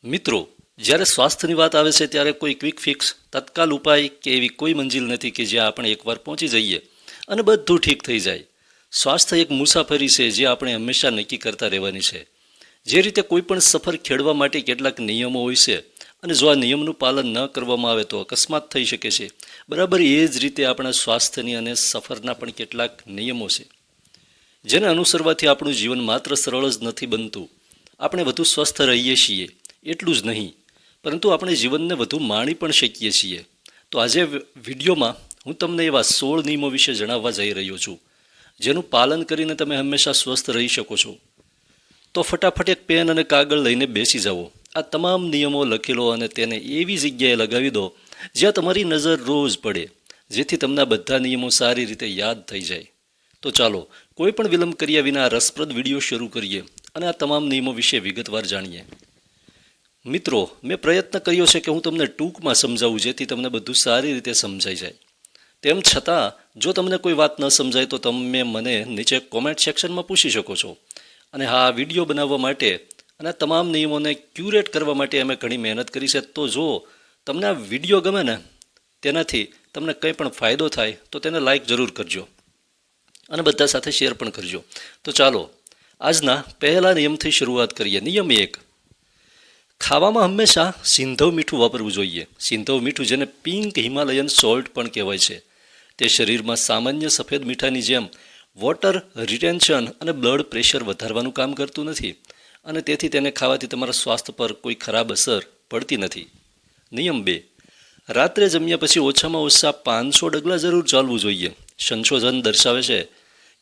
મિત્રો, જ્યારે સ્વાસ્થ્યની વાત આવે છે ત્યારે કોઈ ક્વિક ફિક્સ, તત્કાલ ઉપાય કે એવી કોઈ મંજિલ નથી કે જ્યાં આપણે એકવાર પહોંચી જઈએ અને બધું ઠીક થઈ જાય. સ્વાસ્થ્ય એક મુસાફરી છે જે આપણે હંમેશા નક્કી કરતા રહેવાની છે. જે રીતે કોઈ પણ સફર ખેડવા માટે કેટલાક નિયમો હોય છે અને જો આ નિયમનું પાલન ન કરવામાં આવે તો અકસ્માત થઈ શકે છે, બરાબર એ જ રીતે આપણા સ્વાસ્થ્યની અને સફરના પણ કેટલાક નિયમો છે જેને અનુસરવાથી આપણું જીવન માત્ર સરળ જ નથી બનતું, આપણે વધુ સ્વસ્થ રહીએ છીએ. એટલું જ નહીં, પરંતુ આપણે જીવનને વધુ માણી પણ શકીએ છીએ. તો આજે વિડીયોમાં હું તમને એવા 16 નિયમો વિશે જણાવવા જઈ રહ્યો છું જેનું પાલન કરીને તમે હંમેશા સ્વસ્થ રહી શકો છો. તો ફટાફટ એક પેન અને કાગળ લઈને બેસી જાઓ. આ તમામ નિયમો લખી લો અને તેને એવી જગ્યાએ લગાવી દો જ્યાં તમારી નજર રોજ પડે, જેથી તમને આ બધા નિયમો સારી રીતે યાદ થઈ જાય. તો ચાલો કોઈ પણ વિલંબ કર્યા વિના રસપ્રદ વિડીયો શરૂ કરીએ અને આ તમામ નિયમો વિશે વિગતવાર જાણીએ. મિત્રો, મેં પ્રયત્ન કર્યો છે કે હું તમને ટૂંકમાં સમજાવું જેથી તમને બધું સારી રીતે સમજાઈ જાય. તેમ છતાં જો તમને કોઈ વાત ન સમજાય તો તમે મને નીચે કોમેન્ટ સેક્શનમાં પૂછી શકો છો. અને હા, વિડીયો બનાવવા માટે અને આ તમામ નિયમોને ક્યુરેટ કરવા માટે અમે ઘણી મહેનત કરી છે. તો જો તમને આ વિડીયો ગમે ને, તેનાથી તમને કંઈ પણ ફાયદો થાય તો તેને લાઈક જરૂર કરજો અને બધા સાથે શેર પણ કરજો. તો ચાલો આજના પહેલા નિયમથી શરૂઆત કરીએ. નિયમ 1, ખાવામાં હંમેશા સિંધવ મીઠું વાપરવું જોઈએ. સિંધવ મીઠું, જેને પિંક હિમાલયન સોલ્ટ પણ કહેવાય છે, તે શરીરમાં સામાન્ય સફેદ મીઠાની જેમ વોટર રિટેન્શન અને બ્લડ પ્રેશર વધારવાનું કામ કરતું નથી અને તેથી તેને ખાવાથી તમારા સ્વાસ્થ્ય પર કોઈ ખરાબ અસર પડતી નથી. નિયમ 2, રાત્રે જમ્યા પછી ઓછામાં ઓછા 500 ડગલા જરૂર ચાલવું જોઈએ. સંશોધન દર્શાવે છે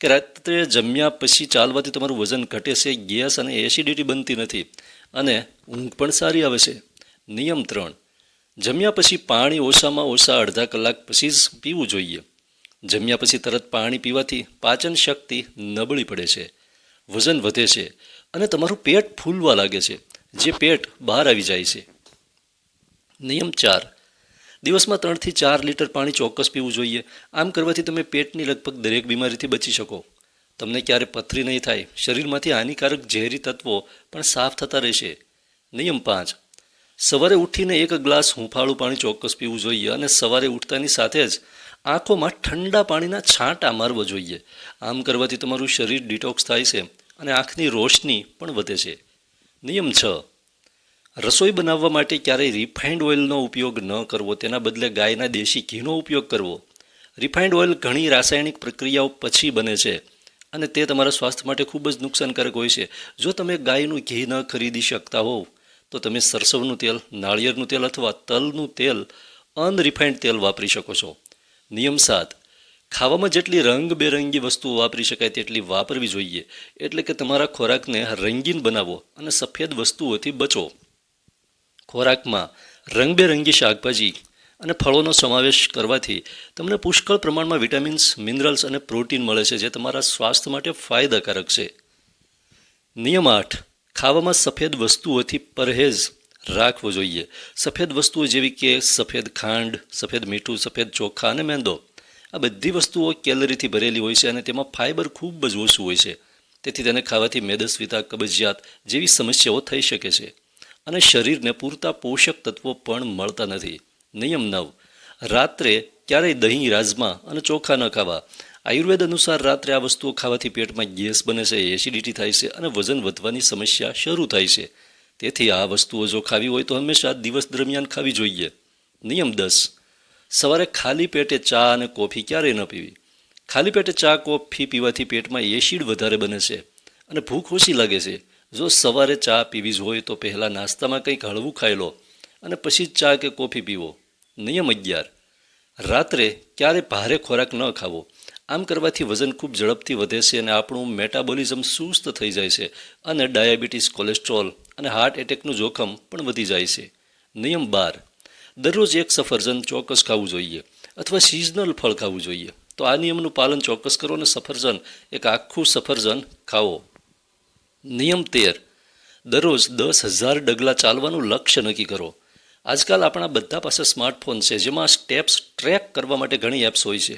કે રાત્રે જમ્યા પછી ચાલવાથી તમારું વજન ઘટે છે, ગેસ અને એસિડિટી બનતી નથી અને ઊંઘ પણ સારી આવે છે. નિયમ 3, જમ્યા પછી પાણી ઓછામાં ઓછા અડધા કલાક પછી જ પીવું જોઈએ. જમ્યા પછી તરત પાણી પીવાથી પાચન શક્તિ નબળી પડે છે, વજન વધે છે અને તમારું પેટ ફૂલવા લાગે છે, જે પેટ બહાર આવી જાય છે. નિયમ 4, દિવસમાં 3 થી 4 લીટર પાણી ચોક્કસ પીવું જોઈએ. આમ કરવાથી તમે પેટની લગભગ દરેક બીમારીથી બચી શકો. તમને ક્યારે પથરી નહીં થાય, શરીરમાંથી હાનિકારક ઝેરી તત્વો પણ સાફ થતા રહેશે. નિયમ 5, સવારે ઉઠીને 1 ગ્લાસ હૂંફાળું પાણી ચોક્કસ પીવું જોઈએ અને સવારે ઉઠતાની સાથે જ આંખોમાં ઠંડા પાણીના છાંટા મારવા જોઈએ. આમ કરવાથી તમારું શરીર ડિટોક્સ થાય છે અને આંખની રોશની પણ વધે છે. નિયમ 6, રસોઈ બનાવવા માટે ક્યારેય રિફાઇન્ડ ઓઇલનો ઉપયોગ ન કરવો, તેના બદલે ગાયના દેશી ઘીનો ઉપયોગ કરવો. રિફાઇન્ડ ઓઇલ ઘણી રાસાયણિક પ્રક્રિયાઓ પછી બને છે અને તે તમારા સ્વાસ્થ્ય માટે ખૂબ જ નુકસાનકારક હોય છે. જો તમે ગાયનું ઘી ન ખરીદી શકતા હોવ તો તમે સરસવનું તેલ, નાળિયેરનું તેલ અથવા તલનું તેલ, અનરિફાઇન્ડ તેલ વાપરી શકો છો. નિયમ 7, ખાવામાં જેટલી રંગબેરંગી વસ્તુઓ વાપરી શકાય તેટલી વાપરવી જોઈએ. એટલે કે તમારા ખોરાકને રંગીન બનાવો અને સફેદ વસ્તુઓથી બચો. ખોરાકમાં રંગબેરંગી શાકભાજી અને ફળોનો સમાવેશ કરવાથી તમને પુષ્કળ પ્રમાણમાં વિટામિન્સ, મિનરલ્સ અને પ્રોટીન મળે છે, જે તમારા સ્વાસ્થ્ય માટે ફાયદાકારક છે. નિયમ 8, ખાવામાં સફેદ વસ્તુઓથી પરહેજ રાખવો જોઈએ. સફેદ વસ્તુઓ જેવી કે સફેદ ખાંડ, સફેદ મીઠું, સફેદ ચોખા અને મેંદો, આ બધી વસ્તુઓ કેલરીથી ભરેલી હોય છે અને તેમાં ફાઇબર ખૂબ જ ઓછું હોય છે. તેથી તેને ખાવાથી મેદસ્વીતા, કબજિયાત જેવી સમસ્યાઓ થઈ શકે છે અને શરીરને પૂરતા પોષક તત્વો પણ મળતા નથી. નિયમ 9, રાત્રે ક્યારેય દહીં, રાજમા અને ચોખા ન ખાવા. આયુર્વેદ અનુસાર રાત્રે આ વસ્તુઓ ખાવાથી પેટમાં ગેસ બને છે, એસિડિટી થાય છે અને વજન વધવાની સમસ્યા શરૂ થાય છે. તેથી આ વસ્તુઓ જો ખાવી હોય તો હંમેશા દિવસ દરમિયાન ખાવી જોઈએ. નિયમ 10, સવારે ખાલી પેટે ચા અને કોફી ક્યારેય ન પીવી. ખાલી પેટે ચા, કોફી પીવાથી પેટમાં એસિડ વધારે બને છે અને ભૂખ ઓછી લાગે છે. જો સવારે ચા પીવી જ હોય તો પહેલાં નાસ્તામાં કંઈક હળવું ખાઈ લો અને પછી જ ચા કે કોફી પીવો. નિયમ 11, રાત્રે ક્યારેય ભારે ખોરાક ન ખાવો. આમ કરવાથી વજન ખૂબ ઝડપથી વધે છે અને આપણું મેટાબોલિઝમ સુસ્ત થઈ જાય છે અને ડાયાબિટીસ, કોલેસ્ટ્રોલ અને હાર્ટ એટેકનું જોખમ પણ વધી જાય છે. નિયમ 12, દરરોજ 1 સફરજન ચોક્કસ ખાવું જોઈએ અથવા સિઝનલ ફળ ખાવું જોઈએ. તો આ નિયમનું પાલન ચોક્કસ કરો અને સફરજન, એક આખું સફરજન ખાઓ. નિયમ 13, દરરોજ 10,000 ડગલા ચાલવાનું લક્ષ્ય નક્કી કરો. આજકાલ આપણા બધા પાસે સ્માર્ટફોન છે, જેમાં સ્ટેપ્સ ટ્રેક કરવા માટે ઘણી એપ્સ હોય છે.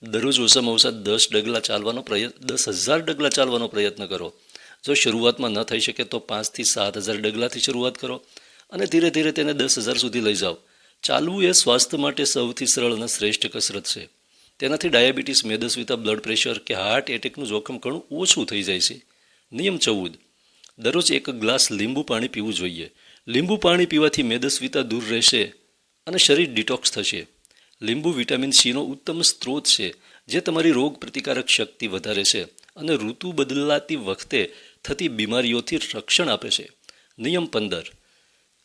દરરોજ ઓછામાં ઓછા 10,000 ડગલા ચાલવાનો પ્રયત્ન કરો. જો શરૂઆતમાં ન થઈ શકે તો 5 થી 7,000 ડગલાથી શરૂઆત કરો અને ધીરે ધીરે તેને 10,000 સુધી લઈ જાઓ. ચાલવું એ સ્વાસ્થ્ય માટે સૌથી સરળ અને શ્રેષ્ઠ કસરત છે. તેનાથી ડાયાબિટીસ, મેદસ્વીતા, બ્લડ પ્રેશર કે હાર્ટ એટેકનું જોખમ ઘણું ઓછું થઈ જાય છે. નિયમ 14. દરરોજ 1 ગ્લાસ લીંબુ પાણી પીવું જોઈએ. લીંબુ પાણી પીવાથી મેદસ્વીતા દૂર રહેશે અને શરીર ડિટોક્સ થશે. લીંબુ વિટામિન સીનો ઉત્તમ સ્ત્રોત છે, જે તમારી રોગ પ્રતિકારક શક્તિ વધારે છે અને ઋતુ બદલાતી વખતે થતી બીમારીઓથી રક્ષણ આપે છે. નિયમ 15.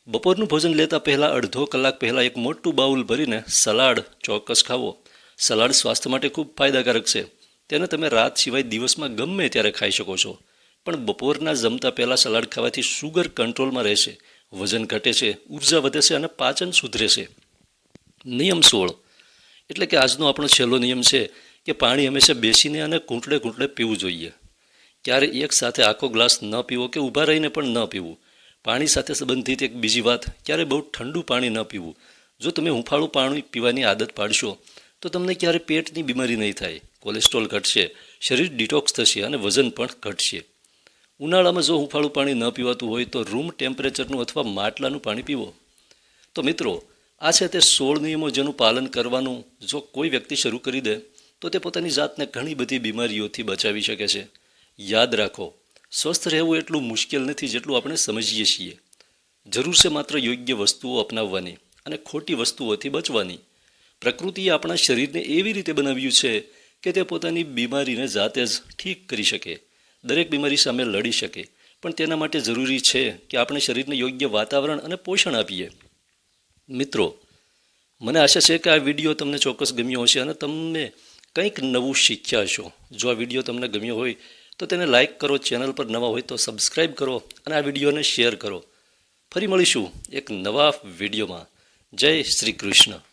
બપોરનું ભોજન લેતા પહેલાં અડધો કલાક પહેલાં એક મોટું બાઉલ ભરીને સલાડ ચોક્કસ ખાવો. સલાડ સ્વાસ્થ્ય માટે ખૂબ ફાયદાકારક છે. તેને તમે રાત સિવાય દિવસમાં ગમે ત્યારે ખાઈ શકો છો. પણ બપોરના જમતા પહેલાં સલાડ ખાવાથી શુગર કંટ્રોલમાં રહેશે, વજન ઘટે છે, ઉર્જા વધે છે અને પાચન સુધરે છે. નિયમ 16. એટલે કે આજનો આપણો છેલ્લો નિયમ છે કે પાણી હંમેશા બેસીને અને ઘૂંટડે ઘૂંટડે પીવું જોઈએ. ક્યારે એક સાથે આખો ગ્લાસ ન પીવો કે ઊભા રહીને પણ ન પીવું. પાણી સાથે સંબંધિત એક બીજી વાત, ક્યારે બહુ ઠંડુ પાણી ન પીવું. જો તમે હૂંફાળું પાણી પીવાની આદત પાડશો તો તમને ક્યારે પેટની બીમારી નહીં થાય, કોલેસ્ટ્રોલ ઘટશે, શરીર ડિટોક્સ થશે અને વજન પણ ઘટશે. ઉનાળામાં જો હૂંફાળું પાણી ન પીવાતું હોય તો રૂમ ટેમ્પરેચરનું અથવા માટલાનું પાણી પીવો. તો મિત્રો, આ છે તે 16 નિયમો જેનું પાલન કરવાનું જો કોઈ વ્યક્તિ શરૂ કરી દે તો તે પોતાની જાતને ઘણી બધી બીમારીઓથી બચાવી શકે છે. યાદ રાખો, સ્વસ્થ રહેવું એટલું મુશ્કેલ નથી જેટલું આપણે સમજીએ છીએ. જરૂર છે માત્ર યોગ્ય વસ્તુઓ અપનાવવાની અને ખોટી વસ્તુઓથી બચવાની. પ્રકૃતિએ આપણા શરીરને એવી રીતે બનાવ્યું છે કે તે પોતાની બીમારીને જાતે જ ઠીક કરી શકે, દરેક બીમારી સામે લડી શકે. પણ તેના માટે જરૂરી છે કે આપણે શરીરને યોગ્ય વાતાવરણ અને પોષણ આપીએ. મિત્રો, મને આશા છે કે આ વિડીયો તમને ચોક્કસ ગમ્યો હશે અને તમે કંઈક નવું શીખ્યા હશો. જો આ વિડીયો તમને ગમ્યો હોય તો તેને લાઇક કરો, ચેનલ પર નવા હોય તો સબસ્ક્રાઈબ કરો અને આ વિડીયોને શેર કરો. ફરી મળીશું એક નવા વિડીયોમાં. જય શ્રી કૃષ્ણ.